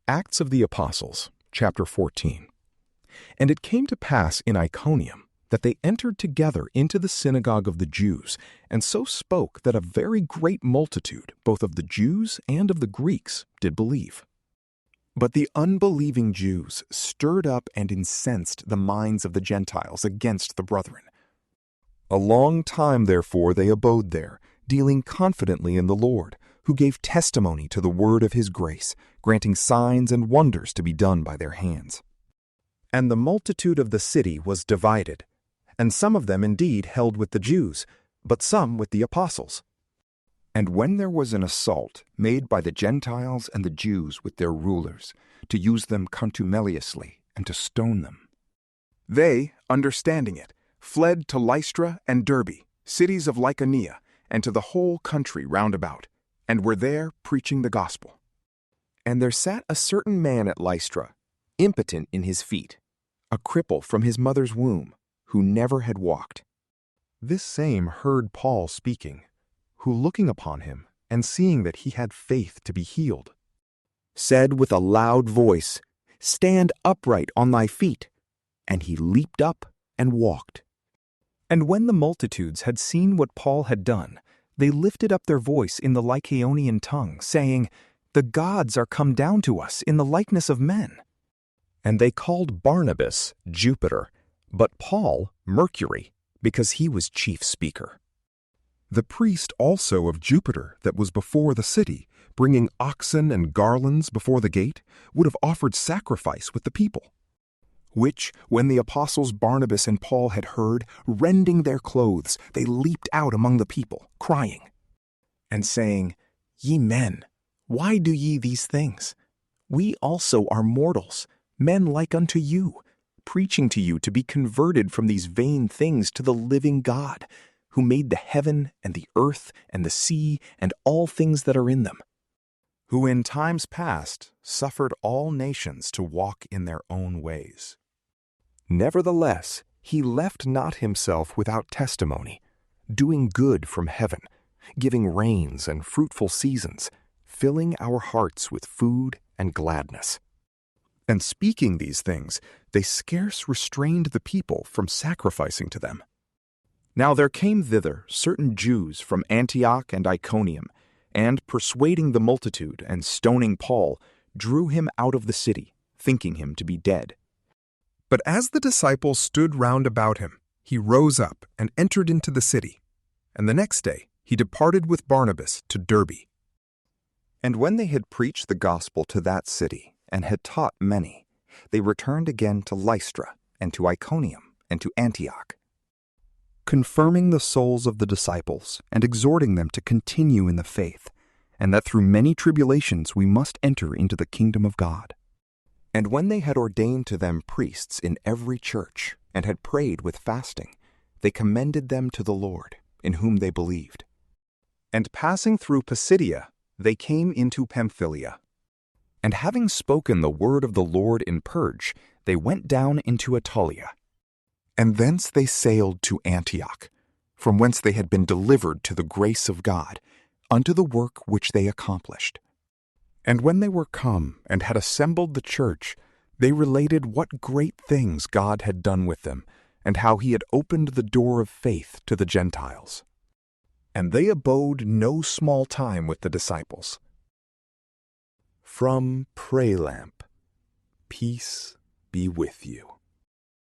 Acts of the Apostles, chapter 14. And it came to pass in Iconium that they entered together into the synagogue of the Jews, and so spoke that a very great multitude, both of the Jews and of the Greeks, did believe. But the unbelieving Jews stirred up and incensed the minds of the Gentiles against the brethren. A long time therefore they abode there, dealing confidently in the Lord, who gave testimony to the word of his grace, granting signs and wonders to be done by their hands. And the multitude of the city was divided, and some of them indeed held with the Jews, but some with the apostles. And when there was an assault made by the Gentiles and the Jews with their rulers, to use them contumeliously and to stone them, they, understanding it, fled to Lystra and Derbe, cities of Iconium, and to the whole country round about, and were there preaching the gospel. And there sat a certain man at Lystra, impotent in his feet, a cripple from his mother's womb, who never had walked. This same heard Paul speaking, who looking upon him, and seeing that he had faith to be healed, said with a loud voice, "Stand upright on thy feet." And he leaped up and walked. And when the multitudes had seen what Paul had done, they lifted up their voice in the Lycaonian tongue, saying, "The gods are come down to us in the likeness of men." And they called Barnabas Jupiter, but Paul Mercury, because he was chief speaker. The priest also of Jupiter that was before the city, bringing oxen and garlands before the gate, would have offered sacrifice with the people. Which, when the apostles Barnabas and Paul had heard, rending their clothes, they leaped out among the people, crying, and saying, "Ye men, why do ye these things? We also are mortals, men like unto you, preaching to you to be converted from these vain things to the living God, who made the heaven and the earth and the sea and all things that are in them, who in times past suffered all nations to walk in their own ways. Nevertheless, he left not himself without testimony, doing good from heaven, giving rains and fruitful seasons, filling our hearts with food and gladness. And speaking these things, they scarce restrained the people from sacrificing to them. Now there came thither certain Jews from Antioch and Iconium, and persuading the multitude and stoning Paul, drew him out of the city, thinking him to be dead. But as the disciples stood round about him, he rose up and entered into the city. And the next day he departed with Barnabas to Derbe. And when they had preached the gospel to that city, and had taught many, they returned again to Lystra, and to Iconium, and to Antioch, confirming the souls of the disciples, and exhorting them to continue in the faith, and that through many tribulations we must enter into the kingdom of God. And when they had ordained to them priests in every church, and had prayed with fasting, they commended them to the Lord, in whom they believed. And passing through Pisidia, they came into Pamphylia. And having spoken the word of the Lord in Perge, they went down into Attalia. And thence they sailed to Antioch, from whence they had been delivered to the grace of God, unto the work which they accomplished. And when they were come and had assembled the church, they related what great things God had done with them, and how he had opened the door of faith to the Gentiles. And they abode no small time with the disciples. From PrayLamp, peace be with you.